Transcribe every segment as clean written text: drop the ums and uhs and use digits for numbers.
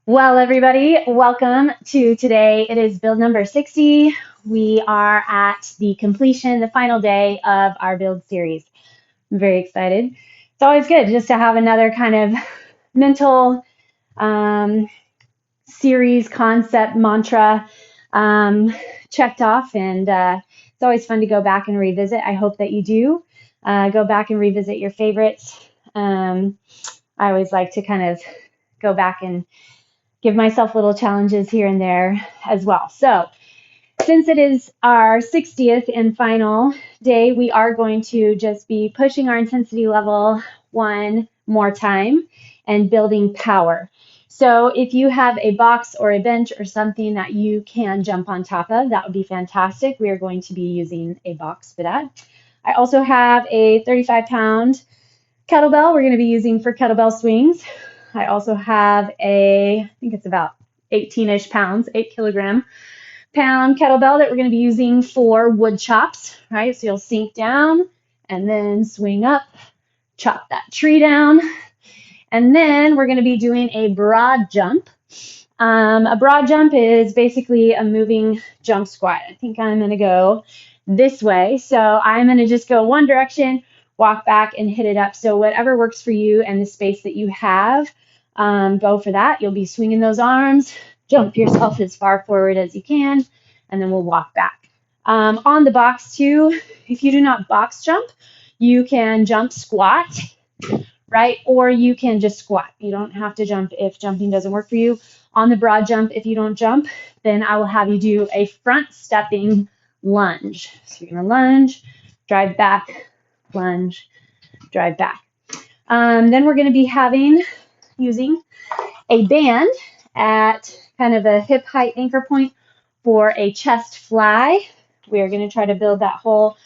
Well, everybody, welcome to today. It is build number 60. We are at the completion, the final day of our build series. I'm very excited. It's always good just to have another kind of mental series, concept, mantra checked off, and it's always fun to go back and revisit. I hope that you do go back and revisit your favorites. I always like to kind of go back and give myself little challenges here and there as well. So since it is our 60th and final day, we are going to just be pushing our intensity level one more time and building power. So if you have a box or a bench or something that you can jump on top of, that would be fantastic. We are going to be using a box for that. I also have a 35-pound kettlebell we're going to be using for kettlebell swings. I also have I think it's about 18-ish pounds, 8 pound kettlebell that we're going to be using for wood chops, right? So you'll sink down and then swing up, chop that tree down. And then we're going to be doing a broad jump. A broad jump is basically a moving jump squat. I think I'm going to go this way. So I'm going to just go one direction, walk back and hit it up. So whatever works for you and the space that you have, go for that. You'll be swinging those arms, jump yourself as far forward as you can, and then we'll walk back. On the box too, if you do not box jump, you can jump squat, right? Or you can just squat. You don't have to jump if jumping doesn't work for you. On the broad jump, if you don't jump, then I will have you do a front stepping lunge. So you're going to lunge, drive back, lunge, drive back. Then we're going to be using a band at kind of a hip height anchor point for a chest fly. We are going to try to build that whole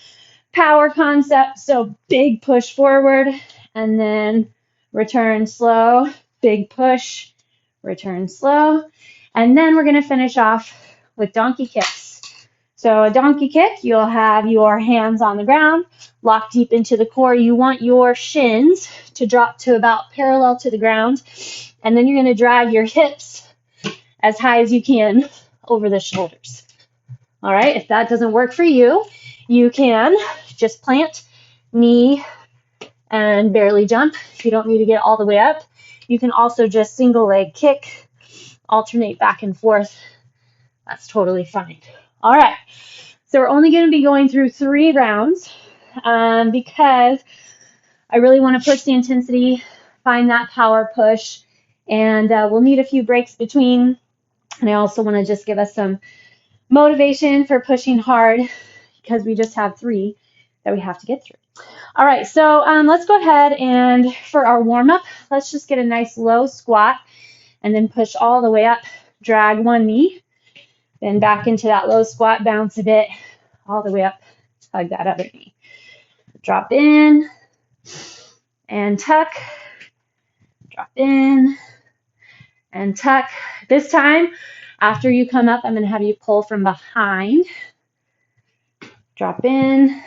power concept. So big push forward and then return slow, big push, return slow. And then we're going to finish off with donkey kicks. So a donkey kick, you'll have your hands on the ground, lock deep into the core. You want your shins to drop to about parallel to the ground. And then you're going to drag your hips as high as you can over the shoulders. All right, if that doesn't work for you, you can just plant, knee, and barely jump. If you don't need to get all the way up, you can also just single leg kick, alternate back and forth. That's totally fine. All right, so we're only going to be going through 3 rounds because I really want to push the intensity, find that power push, and we'll need a few breaks between. And I also want to just give us some motivation for pushing hard because we just have 3 that we have to get through. All right, so let's go ahead and for our warm-up, let's just get a nice low squat and then push all the way up, drag one knee, then back into that low squat, bounce a bit, all the way up, hug that other knee. Drop in and tuck, drop in and tuck. This time, after you come up, I'm going to have you pull from behind. Drop in,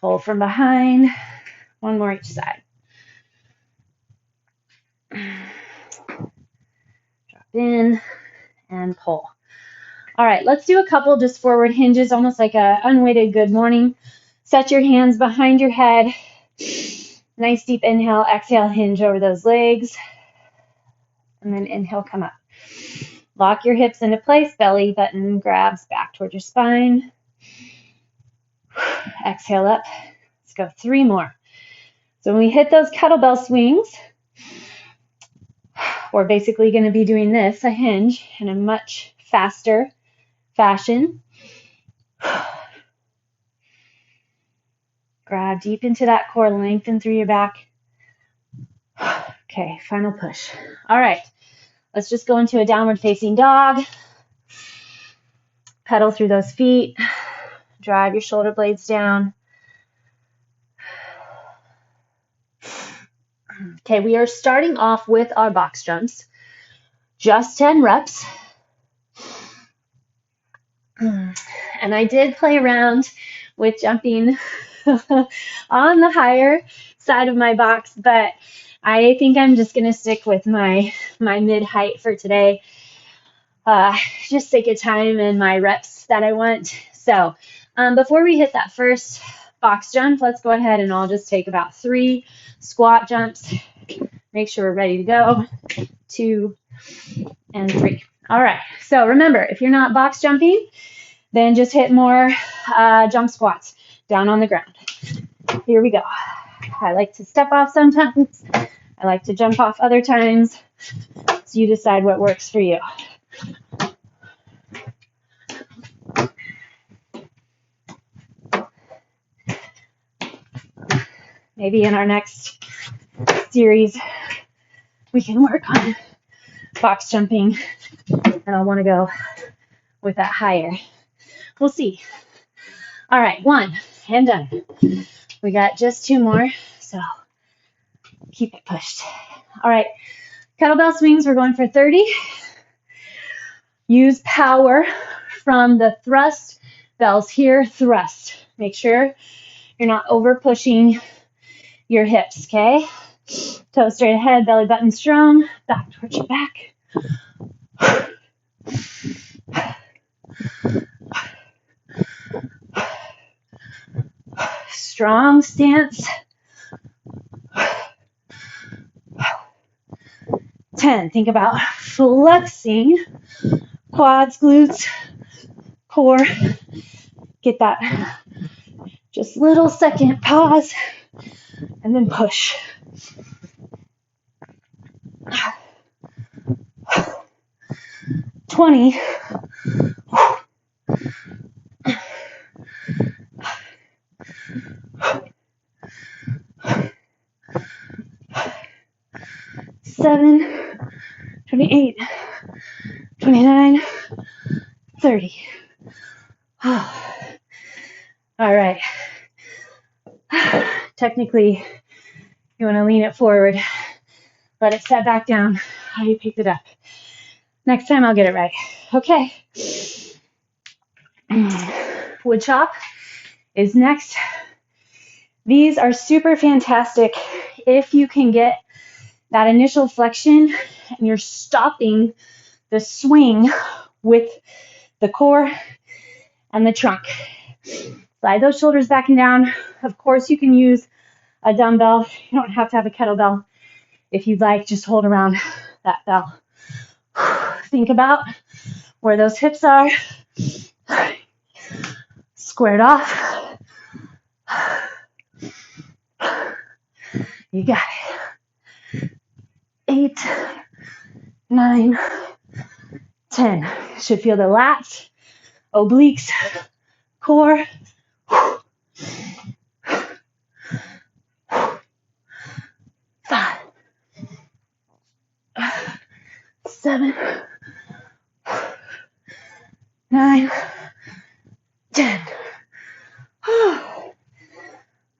pull from behind, one more each side. Drop in and pull. All right, let's do a couple just forward hinges, almost like a unweighted good morning. Set your hands behind your head. Nice deep inhale, exhale, hinge over those legs. And then inhale, come up. Lock your hips into place, belly button grabs back towards your spine. Exhale up. Let's go 3 more. So when we hit those kettlebell swings, we're basically going to be doing this, a hinge, in a much faster fashion. Grab deep into that core, lengthen through your back. Okay, final push. All right, let's just go into a downward facing dog. Pedal through those feet. Drive your shoulder blades down. Okay, we are starting off with our box jumps. Just 10 reps. And I did play around with jumping on the higher side of my box, but I think I'm just going to stick with my mid height for today. Just take a time and my reps that I want. So before we hit that first box jump, let's go ahead and I'll just take about 3 squat jumps. Make sure we're ready to go. 2 and 3. All right. So remember, if you're not box jumping, then just hit more jump squats down on the ground. Here we go. I like to step off sometimes. I like to jump off other times. So you decide what works for you. Maybe in our next series, we can work on box jumping, and I'll want to go with that higher. We'll see. All right, 1 and done. We got just 2 more, so keep it pushed. All right, kettlebell swings, we're going for 30. Use power from the thrust bells here, thrust. Make sure you're not over pushing your hips, okay? Toes straight ahead, belly button strong, back towards your back. Strong stance. 10, think about flexing quads, glutes, core. Get that just little second pause and then push. 20. Seven, 28, 29, 30. All right. Technically, you want to lean it forward, let it set back down. How you picked it up. Next time I'll get it right. Okay. Woodchop is next. These are super fantastic if you can get that initial flexion and you're stopping the swing with the core and the trunk. Slide those shoulders back and down. Of course, you can use a dumbbell. You don't have to have a kettlebell. If you'd like, just hold around that bell. Think about where those hips are. Squared off. You got it. 8, 9, 10. Should feel the lats, obliques, core. 5, 7, 9, 10.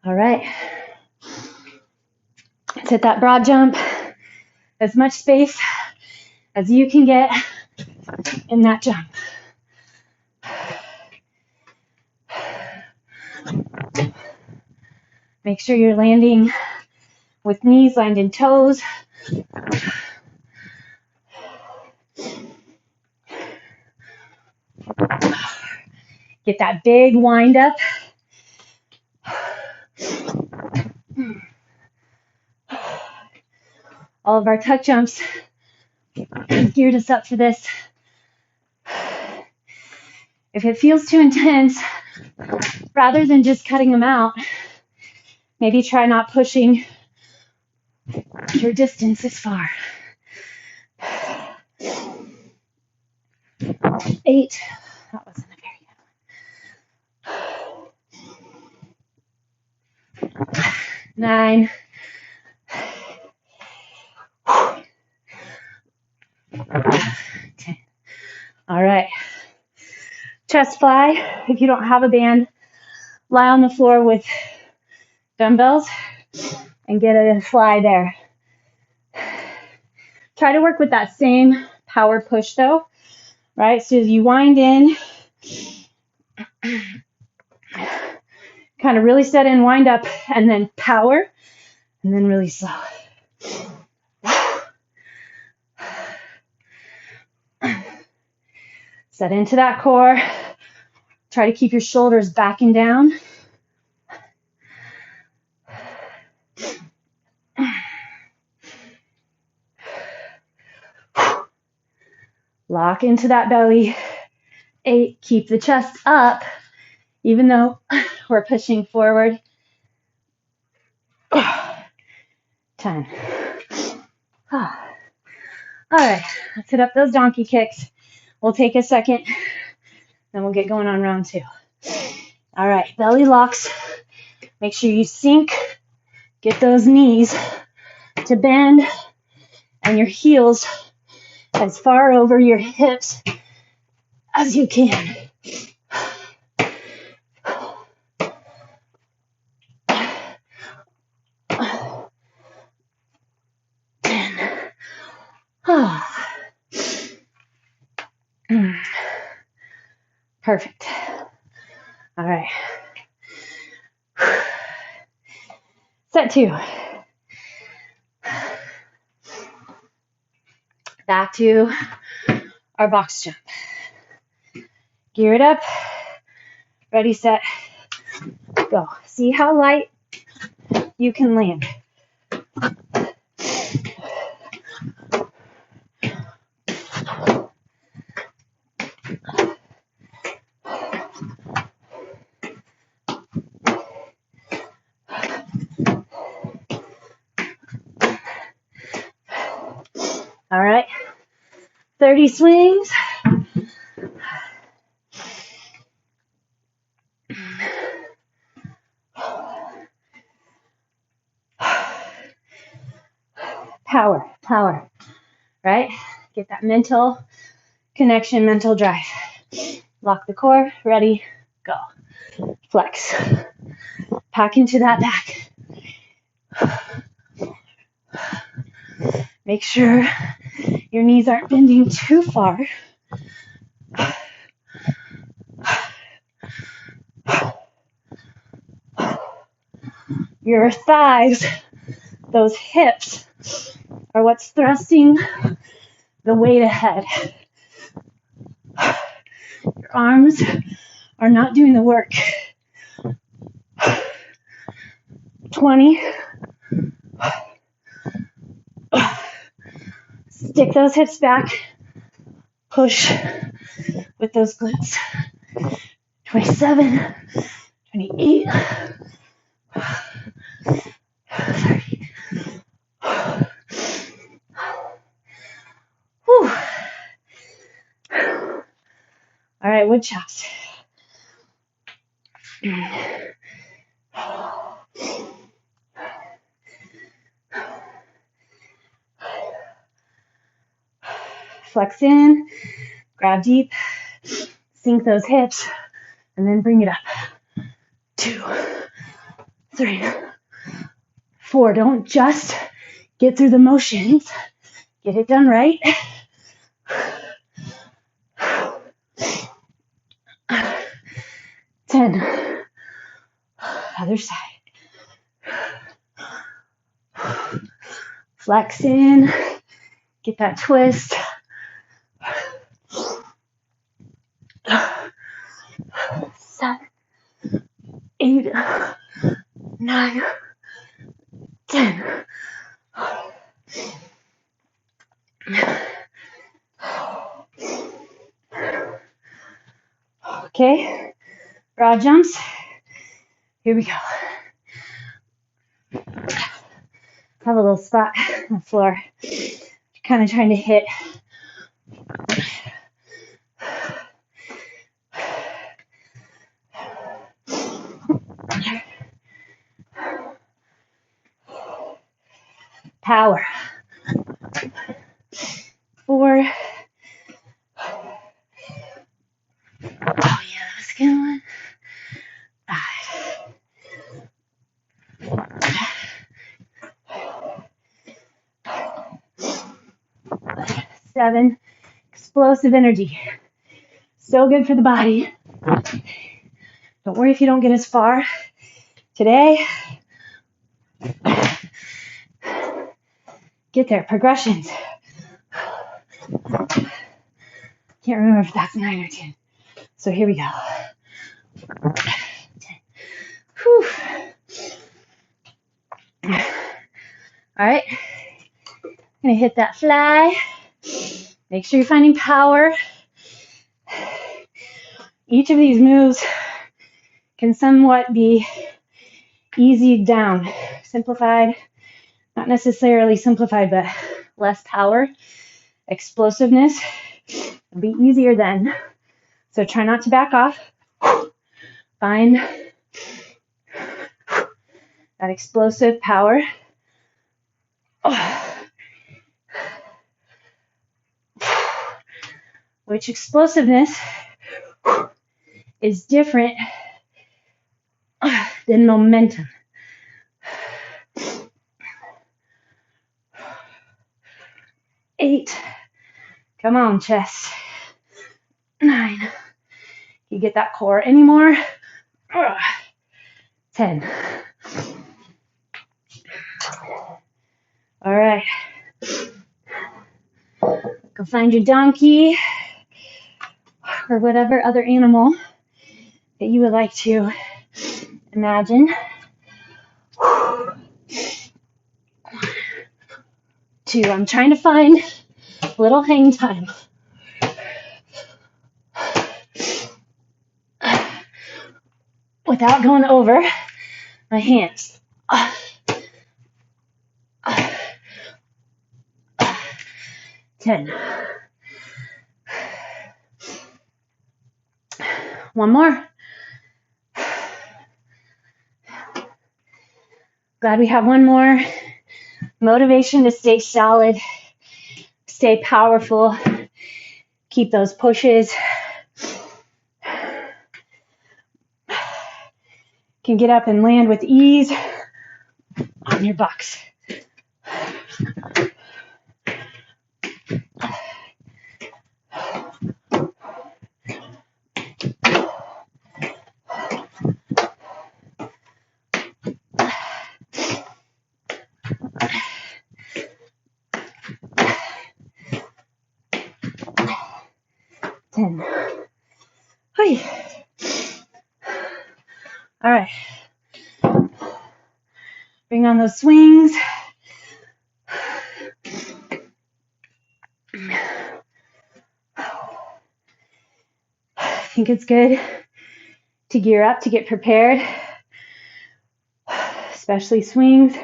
All right. Let's hit that broad jump. As much space as you can get in that jump. Make sure you're landing with knees lined in toes. Get that big wind up. All of our tuck jumps geared us up for this. If it feels too intense, rather than just cutting them out, maybe try not pushing your distance as far. 8. That wasn't a very good one. 9. 10. All right. Chest fly. If you don't have a band, lie on the floor with dumbbells and get a fly there. Try to work with that same power push though, right? So as you wind in, kind of really set in, wind up, and then power, and then really slow. Set into that core. Try to keep your shoulders back and down. Lock into that belly. 8, keep the chest up, even though we're pushing forward. 10. All right, let's hit up those donkey kicks. We'll take a second, then we'll get going on round 2. All right, belly locks. Make sure you sink. Get those knees to bend and your heels as far over your hips as you can. Perfect. All right. Set 2. Back to our box jump. Gear it up. Ready, set, go. See how light you can land. All right. 30 swings. Power, right? Get that mental connection, mental drive. Lock the core, ready, go. Flex. Pack into that back. Make sure your knees aren't bending too far. Your thighs, those hips, are what's thrusting the weight ahead. Your arms are not doing the work. 20. Stick those hips back. Push with those glutes. 27, 28, 30. Whew. All right, Woodchops. Flex in, grab deep, sink those hips, and then bring it up. 2, 3, 4. Don't just get through the motions. Get it done right. 10. Other side. Flex in. Get that twist. 7, 8, 9, 10. Okay, broad jumps. Here we go. Have a little spot on the floor. Kind of trying to hit. Power. 4. Oh yeah, that was a good one. 5. 7. Explosive energy. So good for the body. Don't worry if you don't get as far today. Get there. Progressions. Can't remember if that's 9 or 10. So here we go. 10. Whew. All right. Gonna hit that fly. Make sure you're finding power. Each of these moves can somewhat be eased down, simplified, not necessarily simplified, but less power, explosiveness. It'll be easier then. So try not to back off. Find that explosive power. Which explosiveness is different than momentum. 8. Come on, chest. 9. You get that core anymore? 10. All right. Go find your donkey or whatever other animal that you would like to imagine. 2. I'm trying to find a little hang time. Without going over my hands. 10. One more. Glad we have one more. Motivation to stay solid, stay powerful, keep those pushes. Can get up and land with ease on your bucks. All right. Bring on those swings. I think it's good to gear up, to get prepared, especially swings.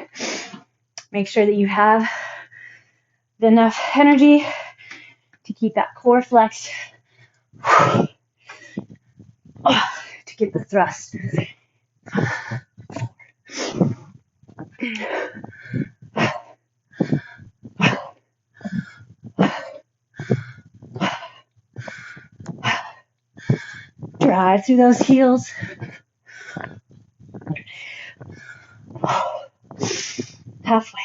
Make sure that you have enough energy to keep that core flexed, to get the thrust. Drive through those heels. Halfway.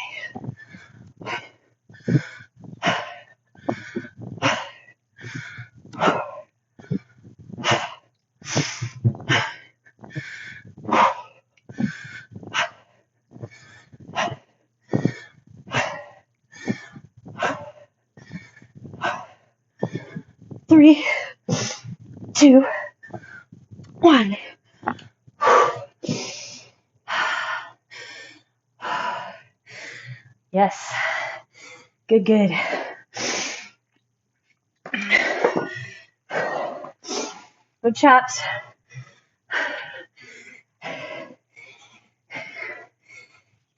Three, 2, 1. Yes. Good, good. Woodchops.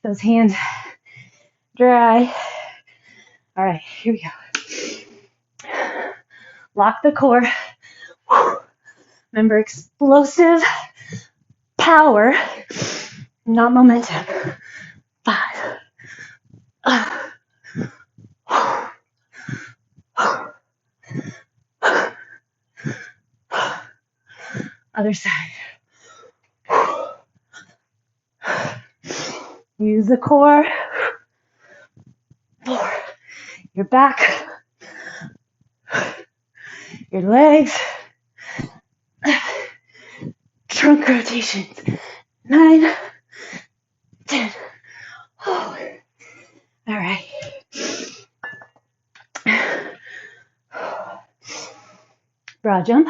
Those hands dry. All right, here we go. Lock the core. Remember, explosive power, not momentum. 5. Other side. Use the core. 4. Your back. Your legs. Trunk rotations. 9, 10. Oh. All right. Broad jump.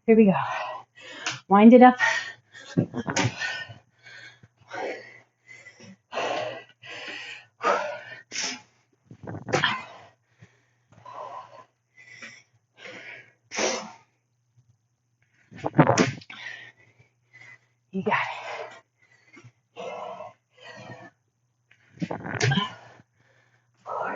Here we go. Wind it up. You got it. 4.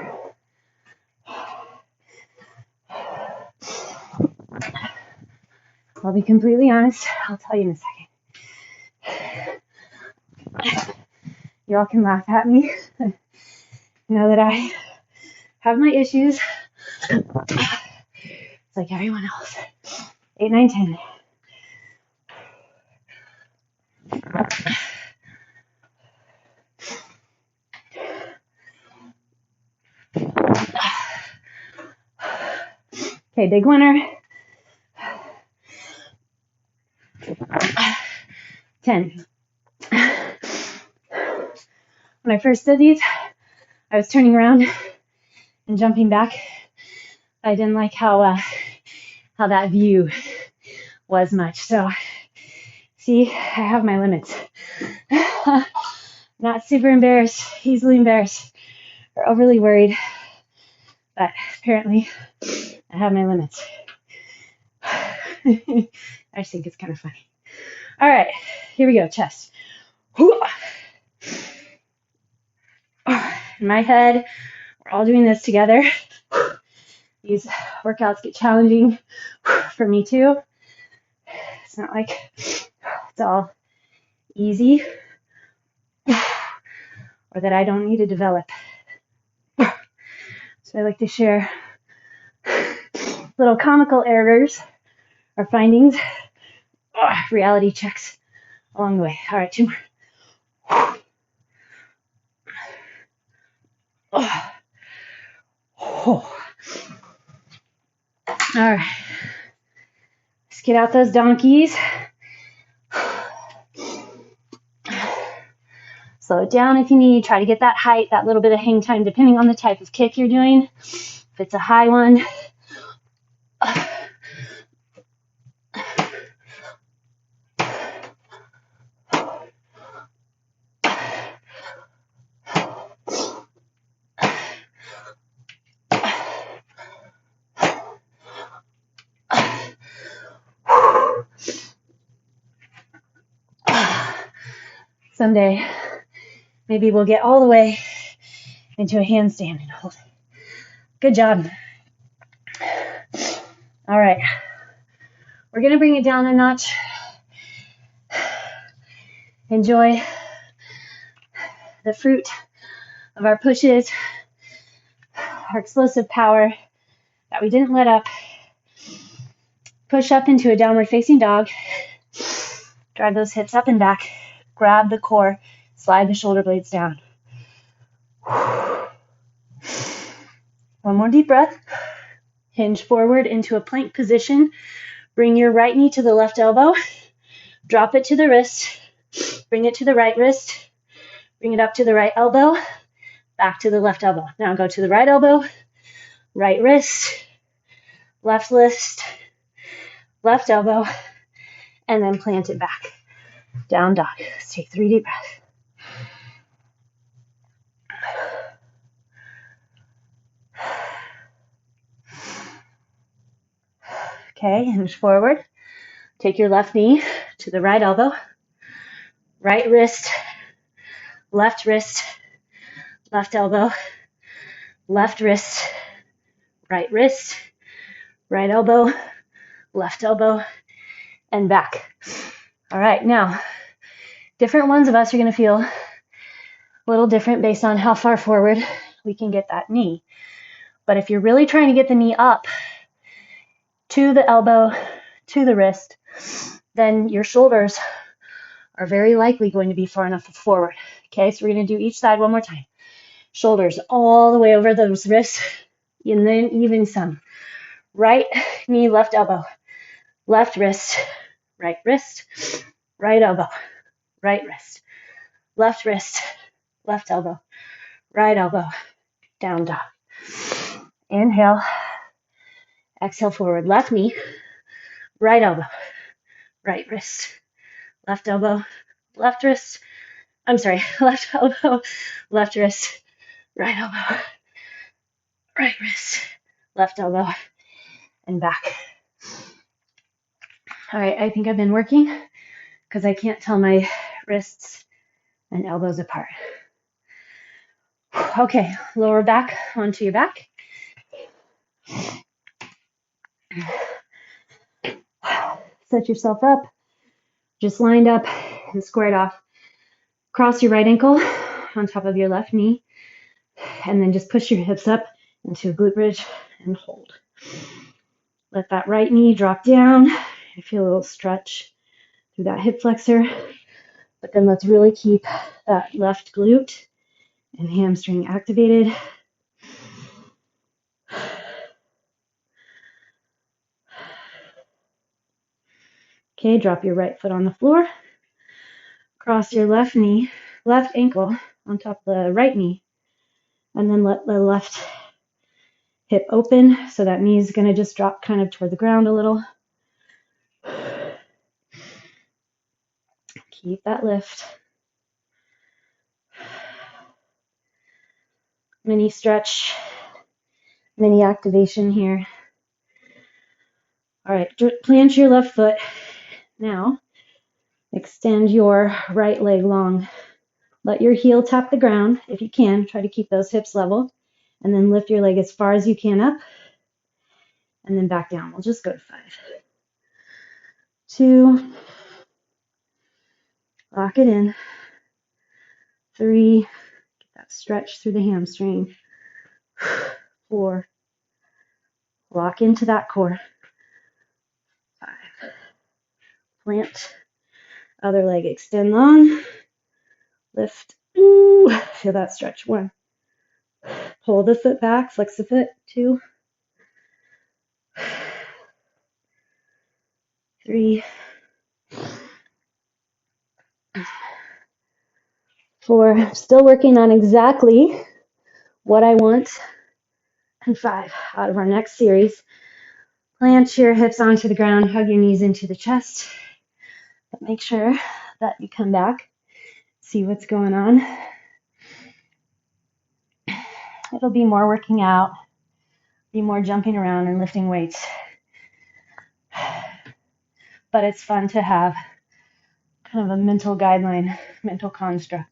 I'll be completely honest. I'll tell you in a second. You all can laugh at me. Know that I have my issues. It's like everyone else. 8, 9, 10. Okay, big winner. 10. When I first did these, I was turning around and jumping back. I didn't like how that view was much. So, see, I have my limits. Not super embarrassed, easily embarrassed, or overly worried, but apparently I have my limits. I just think it's kind of funny. All right, here we go, chest. In my head, we're all doing this together. These workouts get challenging for me too. It's not like it's all easy or that I don't need to develop. So I like to share little comical errors or findings, reality checks along the way. All right, 2 more. All right, let's get out those donkeys. Slow it down if you need. Try to get that height, that little bit of hang time, depending on the type of kick you're doing. If it's a high one, someday, maybe we'll get all the way into a handstand and hold it. Good job. All right. We're going to bring it down a notch. Enjoy the fruit of our pushes, our explosive power that we didn't let up. Push up into a downward facing dog. Drive those hips up and back. Grab the core. Slide the shoulder blades down. One more deep breath. Hinge forward into a plank position. Bring your right knee to the left elbow. Drop it to the wrist. Bring it to the right wrist. Bring it up to the right elbow. Back to the left elbow. Now go to the right elbow, right wrist, left wrist, left elbow, and then plant it back. Down dog. Let's take 3 deep breaths. Okay, hinge forward. Take your left knee to the right elbow, right wrist, left elbow, left wrist, right elbow, left elbow, and back. All right, now, different ones of us are going to feel a little different based on how far forward we can get that knee. But if you're really trying to get the knee up to the elbow, to the wrist, then your shoulders are very likely going to be far enough forward. Okay, so we're going to do each side one more time. Shoulders all the way over those wrists, and then even some. Right knee, left elbow, left wrist, right elbow, right wrist, left elbow, right elbow, Down dog. Inhale. Exhale forward. Left knee, right elbow, right wrist, left elbow, left wrist. I'm sorry, left elbow, left wrist, right elbow, right wrist, left elbow, and back. All right, I think I've been working because I can't tell my wrists and elbows apart. Okay, lower back onto your back. Set yourself up, just lined up and squared off. Cross your right ankle on top of your left knee, and then just push your hips up into a glute bridge and hold. Let that right knee drop down. I feel a little stretch through that hip flexor, but then let's really keep that left glute and hamstring activated. Okay, drop your right foot on the floor. Cross your left ankle on top of the right knee, and then let the left hip open. So that knee is going to just drop kind of toward the ground a little. Keep that lift. Mini stretch, mini activation here. All right, plant your left foot. Now, extend your right leg long. Let your heel tap the ground if you can. Try to keep those hips level. And then lift your leg as far as you can up. And then back down. We'll just go to 5. 2. Lock it in. 3. Get that stretch through the hamstring. 4. Lock into that core. 5. Plant. Other leg extend long. Lift. Ooh, feel that stretch. 1. Pull the foot back. Flex the foot. 2. 3. 4. Still working on exactly what I want. And 5. Out of our next series. Plant your hips onto the ground. Hug your knees into the chest. But make sure that you come back. See what's going on. It'll be more working out. Be more jumping around and lifting weights. But it's fun to have kind of a mental guideline, mental construct.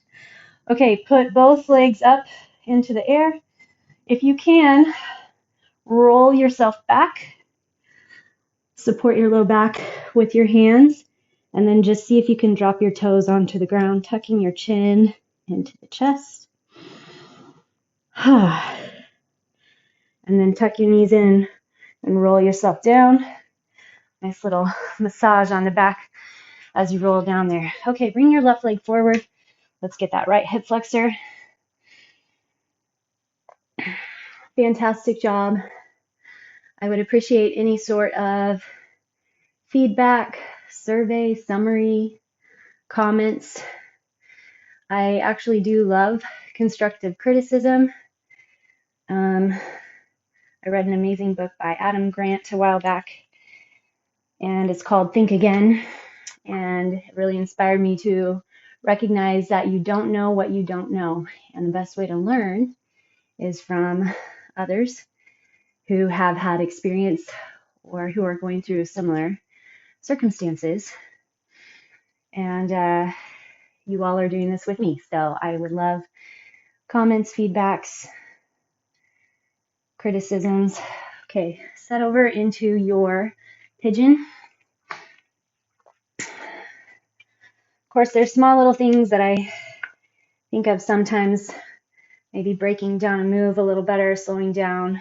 Okay, put both legs up into the air. If you can, roll yourself back. Support your low back with your hands. And then just see if you can drop your toes onto the ground, tucking your chin into the chest. And then tuck your knees in and roll yourself down. Nice little massage on the back as you roll down there. Okay, bring your left leg forward. Let's get that right hip flexor. Fantastic job. I would appreciate any sort of feedback, survey, summary, comments. I actually do love constructive criticism. I read an amazing book by Adam Grant a while back, and it's called Think Again, and it really inspired me to recognize that you don't know what you don't know, and the best way to learn is from others who have had experience or who are going through similar circumstances. And you all are doing this with me, so I would love comments, feedbacks, criticisms. Okay, set over into your pigeon. Of course, there's small little things that I think of sometimes, maybe breaking down a move a little better, slowing down.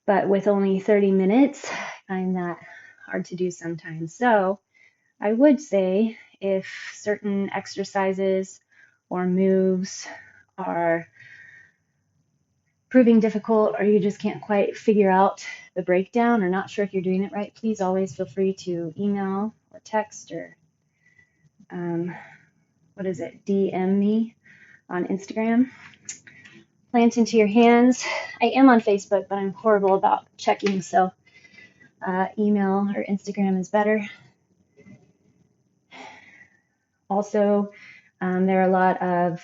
But with only 30 minutes, I find that hard to do sometimes. So I would say if certain exercises or moves are proving difficult or you just can't quite figure out the breakdown or not sure if you're doing it right, please always feel free to email or text or DM me on Instagram. plant into your hands. I am on Facebook, but I'm horrible about checking, so email or Instagram is better. Also, there are a lot of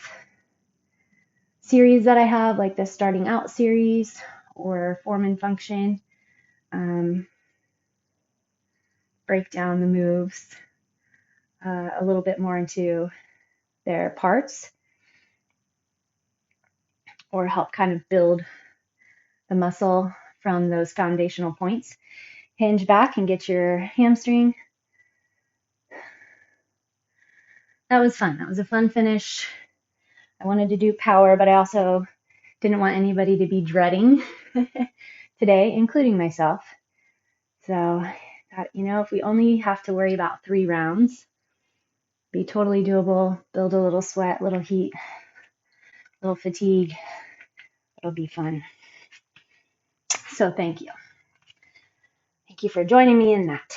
series that I have, like the Starting Out series or Form and Function. Break down the moves a little bit more into their parts, or help kind of build the muscle from those foundational points. Hinge back and get your hamstring. That was fun. That was a fun finish. I wanted to do power, but I also didn't want anybody to be dreading today, including myself. So I thought, if we only have to worry about 3 rounds, be totally doable, build a little sweat, little heat, little fatigue. It'll be fun. So thank you. Thank you for joining me in that.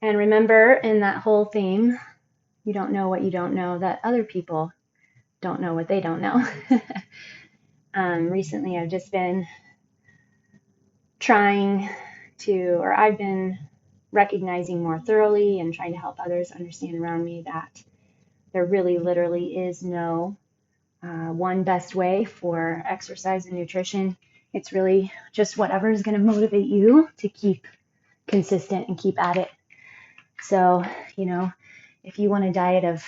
And remember, in that whole theme, you don't know what you don't know, that other people don't know what they don't know. Recently, I've just been I've been recognizing more thoroughly and trying to help others understand around me that there really literally is no one best way for exercise and nutrition. It's really just whatever is going to motivate you to keep consistent and keep at it. So, if you want a diet of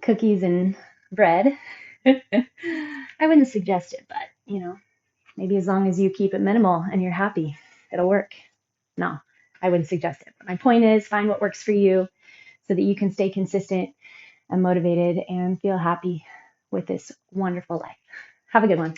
cookies and bread, I wouldn't suggest it, but, maybe as long as you keep it minimal and you're happy, it'll work. No, I wouldn't suggest it. But my point is, find what works for you so that you can stay consistent and motivated and feel happy with this wonderful life. Have a good one.